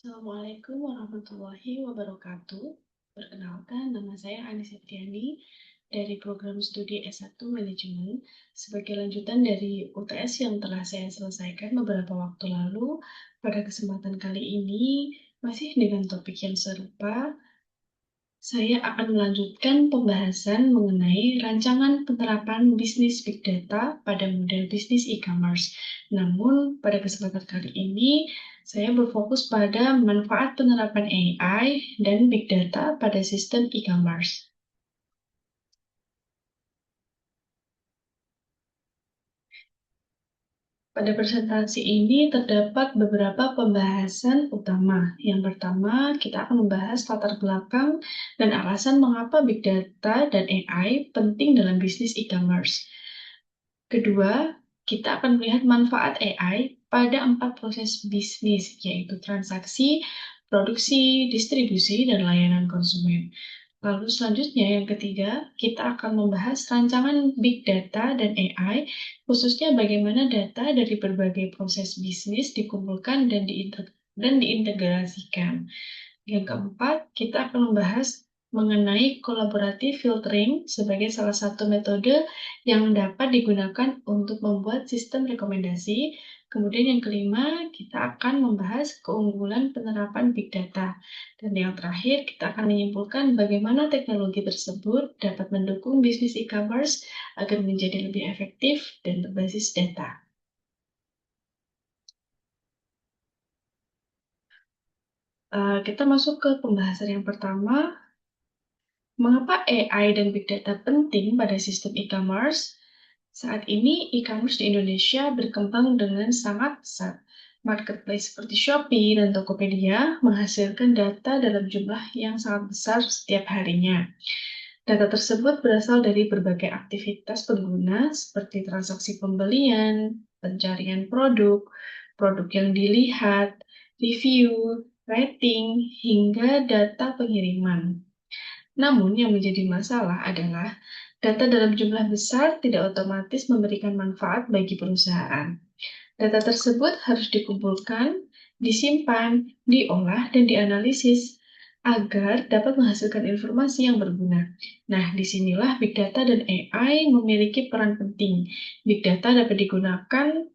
Assalamualaikum warahmatullahi wabarakatuh. Perkenalkan, nama saya Ani Septiani dari program studi S1 Manajemen sebagai lanjutan dari UTS yang telah saya selesaikan beberapa waktu lalu. Pada kesempatan kali ini, masih dengan topik yang serupa, saya akan melanjutkan pembahasan mengenai rancangan penerapan bisnis Big Data pada model bisnis e-commerce. Namun, pada kesempatan kali ini, saya berfokus pada manfaat penerapan AI dan Big Data pada sistem e-commerce. Pada presentasi ini terdapat beberapa pembahasan utama. Yang pertama, kita akan membahas latar belakang dan alasan mengapa Big Data dan AI penting dalam bisnis e-commerce. Kedua, kita akan melihat manfaat AI pada 4 proses bisnis, yaitu transaksi, produksi, distribusi, dan layanan konsumen. Lalu selanjutnya yang ketiga, kita akan membahas rancangan Big Data dan AI, khususnya bagaimana data dari berbagai proses bisnis dikumpulkan dan diintegrasikan. Yang keempat, kita akan membahas mengenai collaborative filtering sebagai salah satu metode yang dapat digunakan untuk membuat sistem rekomendasi. Kemudian yang kelima, kita akan membahas keunggulan penerapan Big Data. Dan yang terakhir, kita akan menyimpulkan bagaimana teknologi tersebut dapat mendukung bisnis e-commerce agar menjadi lebih efektif dan berbasis data. Kita masuk ke pembahasan yang pertama. Mengapa AI dan Big Data penting pada sistem e-commerce? Saat ini, e-commerce di Indonesia berkembang dengan sangat pesat. Marketplace seperti Shopee dan Tokopedia menghasilkan data dalam jumlah yang sangat besar setiap harinya. Data tersebut berasal dari berbagai aktivitas pengguna seperti transaksi pembelian, pencarian produk, produk yang dilihat, review, rating, hingga data pengiriman. Namun, yang menjadi masalah adalah data dalam jumlah besar tidak otomatis memberikan manfaat bagi perusahaan. Data tersebut harus dikumpulkan, disimpan, diolah, dan dianalisis agar dapat menghasilkan informasi yang berguna. Nah, disinilah Big Data dan AI memiliki peran penting. Big Data dapat digunakan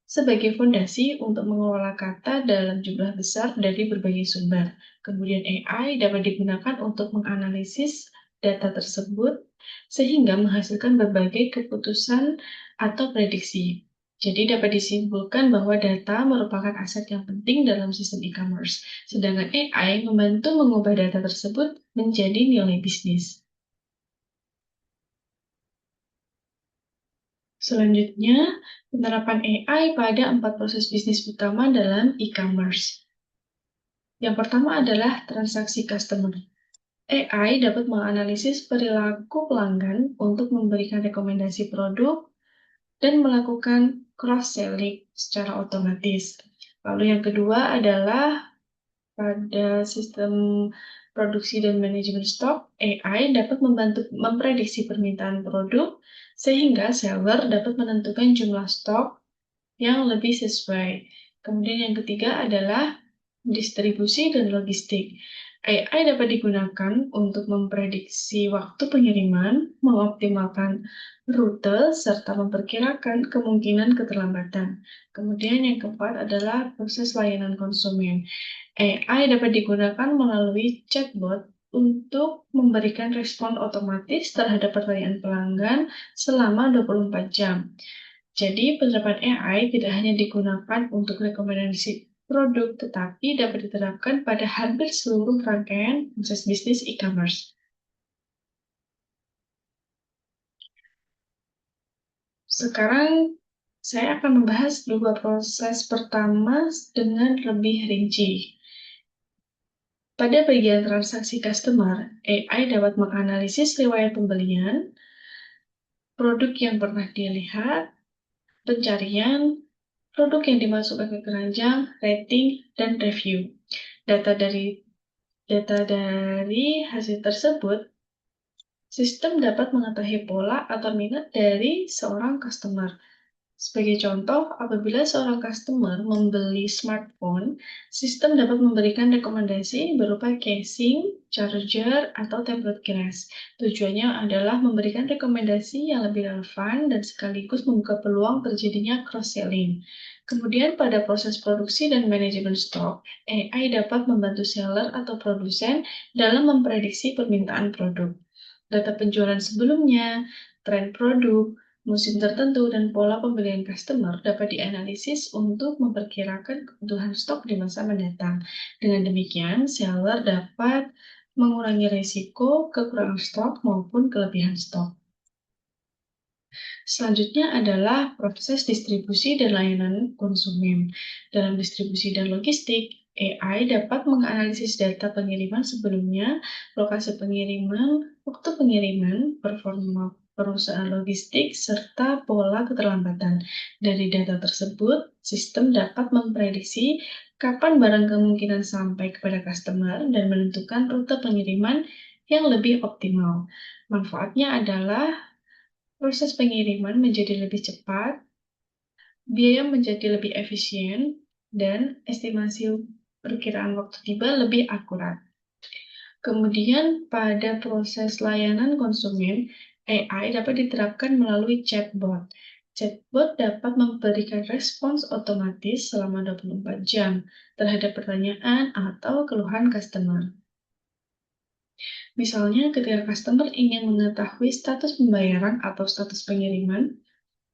sebagai fondasi untuk mengelola kata dalam jumlah besar dari berbagai sumber. Kemudian AI dapat digunakan untuk menganalisis data tersebut sehingga menghasilkan berbagai keputusan atau prediksi. Jadi dapat disimpulkan bahwa data merupakan aset yang penting dalam sistem e-commerce, sedangkan AI membantu mengubah data tersebut menjadi nilai bisnis. Selanjutnya, penerapan AI pada 4 proses bisnis utama dalam e-commerce. Yang pertama adalah transaksi customer. AI dapat menganalisis perilaku pelanggan untuk memberikan rekomendasi produk dan melakukan cross-selling secara otomatis. Lalu yang kedua adalah pada sistem produksi dan manajemen stok, AI dapat membantu memprediksi permintaan produk sehingga seller dapat menentukan jumlah stok yang lebih sesuai. Kemudian yang ketiga adalah distribusi dan logistik. AI dapat digunakan untuk memprediksi waktu pengiriman, mengoptimalkan rute, serta memperkirakan kemungkinan keterlambatan. Kemudian yang keempat adalah proses layanan konsumen. AI dapat digunakan melalui chatbot untuk memberikan respon otomatis terhadap pertanyaan pelanggan selama 24 jam. Jadi, penerapan AI tidak hanya digunakan untuk rekomendasi produk, tetapi dapat diterapkan pada hampir seluruh rangkaian proses bisnis e-commerce. Sekarang, saya akan membahas dua proses pertama dengan lebih rinci. Pada bagian transaksi customer, AI dapat menganalisis riwayat pembelian, produk yang pernah dilihat, pencarian, produk yang dimasukkan ke keranjang, rating, dan review. Data dari hasil tersebut, sistem dapat mengetahui pola atau minat dari seorang customer. Sebagai contoh, apabila seorang customer membeli smartphone, sistem dapat memberikan rekomendasi berupa casing, charger, atau tablet keras. Tujuannya adalah memberikan rekomendasi yang lebih relevan dan sekaligus membuka peluang terjadinya cross-selling. Kemudian pada proses produksi dan manajemen stok, AI dapat membantu seller atau produsen dalam memprediksi permintaan produk. Data penjualan sebelumnya, tren produk, musim tertentu, dan pola pembelian customer dapat dianalisis untuk memperkirakan kebutuhan stok di masa mendatang. Dengan demikian, seller dapat mengurangi risiko kekurangan stok maupun kelebihan stok. Selanjutnya adalah proses distribusi dan layanan konsumen. Dalam distribusi dan logistik, AI dapat menganalisis data pengiriman sebelumnya, lokasi pengiriman, waktu pengiriman, performa perusahaan logistik, serta pola keterlambatan. Dari data tersebut, sistem dapat memprediksi kapan barang kemungkinan sampai kepada customer dan menentukan rute pengiriman yang lebih optimal. Manfaatnya adalah proses pengiriman menjadi lebih cepat, biaya menjadi lebih efisien, dan estimasi perkiraan waktu tiba lebih akurat. Kemudian, pada proses layanan konsumen, AI dapat diterapkan melalui chatbot. Chatbot dapat memberikan respons otomatis selama 24 jam terhadap pertanyaan atau keluhan customer. Misalnya, ketika customer ingin mengetahui status pembayaran atau status pengiriman,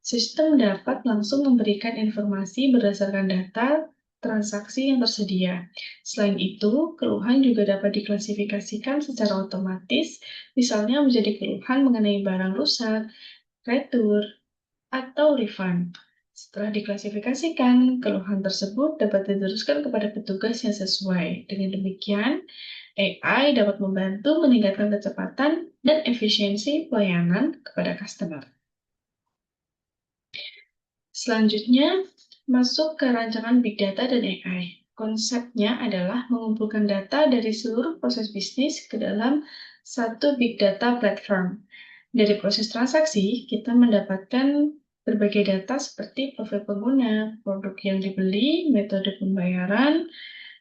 sistem dapat langsung memberikan informasi berdasarkan data transaksi yang tersedia. Selain itu, keluhan juga dapat diklasifikasikan secara otomatis, misalnya menjadi keluhan mengenai barang rusak, retur, atau refund. Setelah diklasifikasikan, keluhan tersebut dapat diteruskan kepada petugas yang sesuai. Dengan demikian, AI dapat membantu meningkatkan kecepatan dan efisiensi pelayanan kepada customer. Selanjutnya, masuk ke rancangan Big Data dan AI. Konsepnya adalah mengumpulkan data dari seluruh proses bisnis ke dalam satu Big Data platform. Dari proses transaksi, kita mendapatkan berbagai data seperti profil pengguna, produk yang dibeli, metode pembayaran,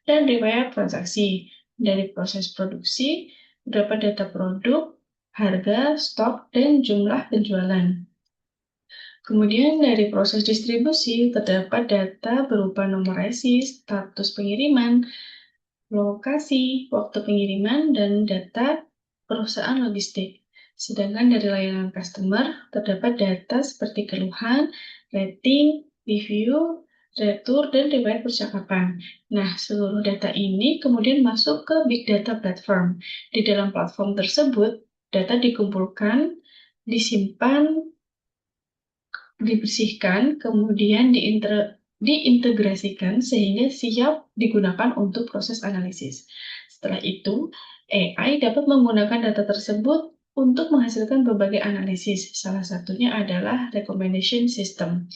dan riwayat transaksi. Dari proses produksi, terdapat data produk, harga, stok, dan jumlah penjualan. Kemudian dari proses distribusi terdapat data berupa nomor resi, status pengiriman, lokasi, waktu pengiriman, dan data perusahaan logistik. Sedangkan dari layanan customer terdapat data seperti keluhan, rating, review, retur, dan riwayat percakapan. Nah, seluruh data ini kemudian masuk ke Big Data Platform. Di dalam platform tersebut, data dikumpulkan, disimpan, dibersihkan, kemudian diintegrasikan sehingga siap digunakan untuk proses analisis. Setelah itu, AI dapat menggunakan data tersebut untuk menghasilkan berbagai analisis. Salah satunya adalah recommendation system.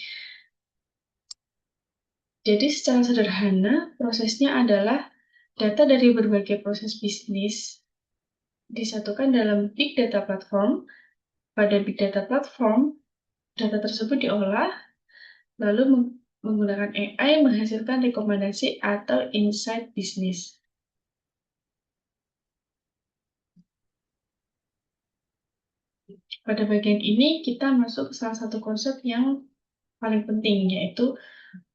Jadi secara sederhana, prosesnya adalah data dari berbagai proses bisnis disatukan dalam Big Data Platform. Pada Big Data Platform, data tersebut diolah lalu menggunakan AI menghasilkan rekomendasi atau insight bisnis. Pada bagian ini, kita masuk ke salah satu konsep yang paling penting, yaitu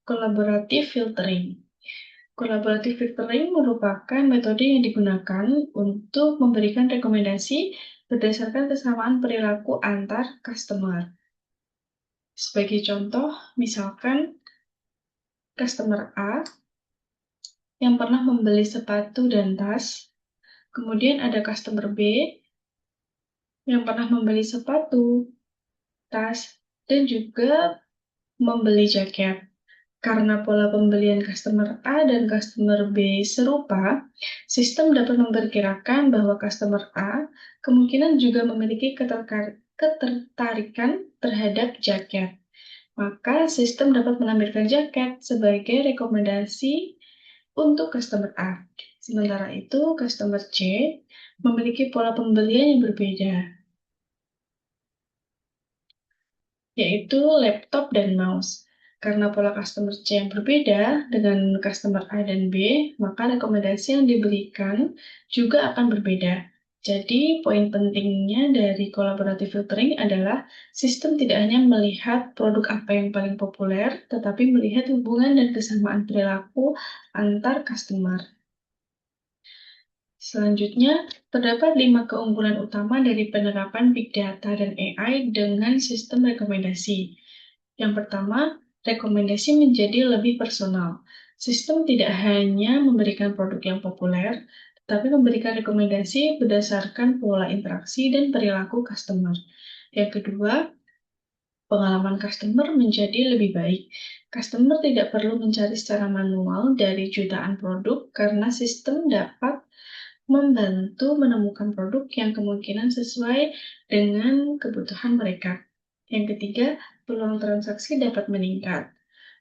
collaborative filtering. Collaborative filtering merupakan metode yang digunakan untuk memberikan rekomendasi berdasarkan kesamaan perilaku antar customer. Sebagai contoh, misalkan customer A yang pernah membeli sepatu dan tas, kemudian ada customer B yang pernah membeli sepatu, tas, dan juga membeli jaket. Karena pola pembelian customer A dan customer B serupa, sistem dapat memperkirakan bahwa customer A kemungkinan juga memiliki ketertarikan terhadap jaket. Maka sistem dapat menampilkan jaket sebagai rekomendasi untuk customer A. Sementara itu, customer C memiliki pola pembelian yang berbeda. yaitu laptop dan mouse. Karena pola customer C yang berbeda dengan customer A dan B, maka rekomendasi yang diberikan juga akan berbeda. Jadi, poin pentingnya dari collaborative filtering adalah sistem tidak hanya melihat produk apa yang paling populer, tetapi melihat hubungan dan kesamaan perilaku antar customer. Selanjutnya, terdapat 5 keunggulan utama dari penerapan Big Data dan AI dengan sistem rekomendasi. Yang pertama, rekomendasi menjadi lebih personal. Sistem tidak hanya memberikan produk yang populer, tetapi memberikan rekomendasi berdasarkan pola interaksi dan perilaku customer. Yang kedua, pengalaman customer menjadi lebih baik. Customer tidak perlu mencari secara manual dari jutaan produk karena sistem dapat membantu menemukan produk yang kemungkinan sesuai dengan kebutuhan mereka. Yang ketiga, peluang transaksi dapat meningkat.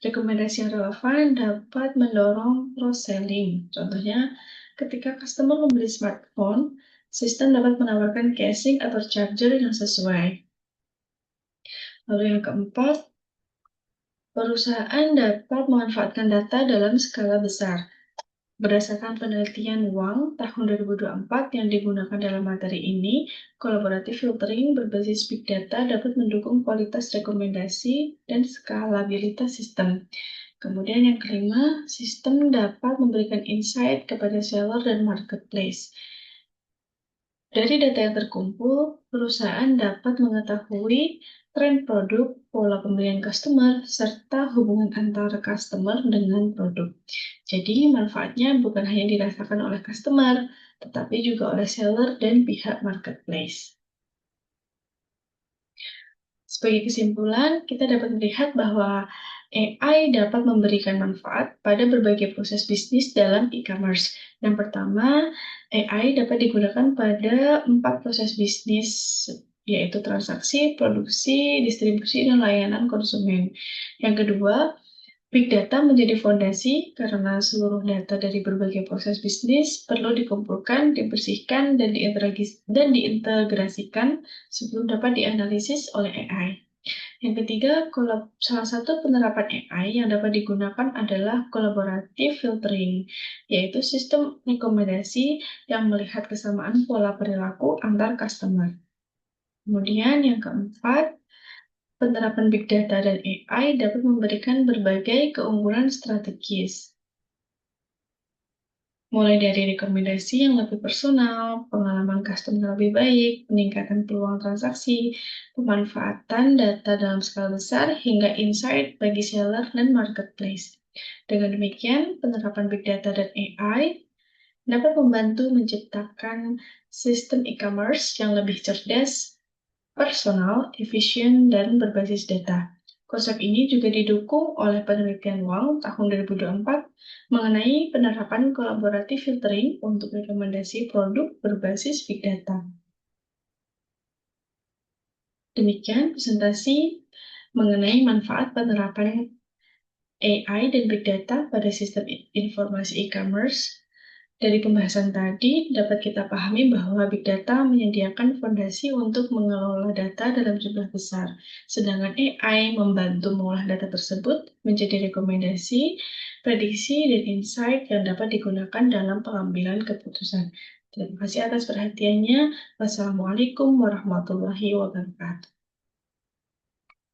Rekomendasi yang relevan dapat mendorong cross-selling. Contohnya, ketika customer membeli smartphone, sistem dapat menawarkan casing atau charger yang sesuai. Lalu yang keempat, perusahaan dapat memanfaatkan data dalam skala besar. Berdasarkan penelitian Wang tahun 2024 yang digunakan dalam materi ini, collaborative filtering berbasis big data dapat mendukung kualitas rekomendasi dan skalabilitas sistem. Kemudian yang kelima, sistem dapat memberikan insight kepada seller dan marketplace. Dari data yang terkumpul, perusahaan dapat mengetahui tren produk, pola pembelian customer, serta hubungan antara customer dengan produk. Jadi, manfaatnya bukan hanya dirasakan oleh customer, tetapi juga oleh seller dan pihak marketplace. Sebagai kesimpulan, kita dapat melihat bahwa AI dapat memberikan manfaat pada berbagai proses bisnis dalam e-commerce. Yang pertama, AI dapat digunakan pada 4 proses bisnis, yaitu transaksi, produksi, distribusi, dan layanan konsumen. Yang kedua, Big Data menjadi fondasi karena seluruh data dari berbagai proses bisnis perlu dikumpulkan, dibersihkan, dan diintegrasikan sebelum dapat dianalisis oleh AI. Yang ketiga, salah satu penerapan AI yang dapat digunakan adalah collaborative filtering, yaitu sistem rekomendasi yang melihat kesamaan pola perilaku antar customer. Kemudian yang keempat, penerapan Big Data dan AI dapat memberikan berbagai keunggulan strategis, mulai dari rekomendasi yang lebih personal, pengalaman customer lebih baik, peningkatan peluang transaksi, pemanfaatan data dalam skala besar, hingga insight bagi seller dan marketplace. Dengan demikian, penerapan Big Data dan AI dapat membantu menciptakan sistem e-commerce yang lebih cerdas, personal, efisien, dan berbasis data. Konsep ini juga didukung oleh penelitian Wang tahun 2024 mengenai penerapan kolaboratif filtering untuk rekomendasi produk berbasis big data. Demikian presentasi mengenai manfaat penerapan AI dan big data pada sistem informasi e-commerce. Dari pembahasan tadi, dapat kita pahami bahwa Big Data menyediakan fondasi untuk mengelola data dalam jumlah besar, sedangkan AI membantu mengolah data tersebut menjadi rekomendasi, prediksi, dan insight yang dapat digunakan dalam pengambilan keputusan. Terima kasih atas perhatiannya. Wassalamualaikum warahmatullahi wabarakatuh.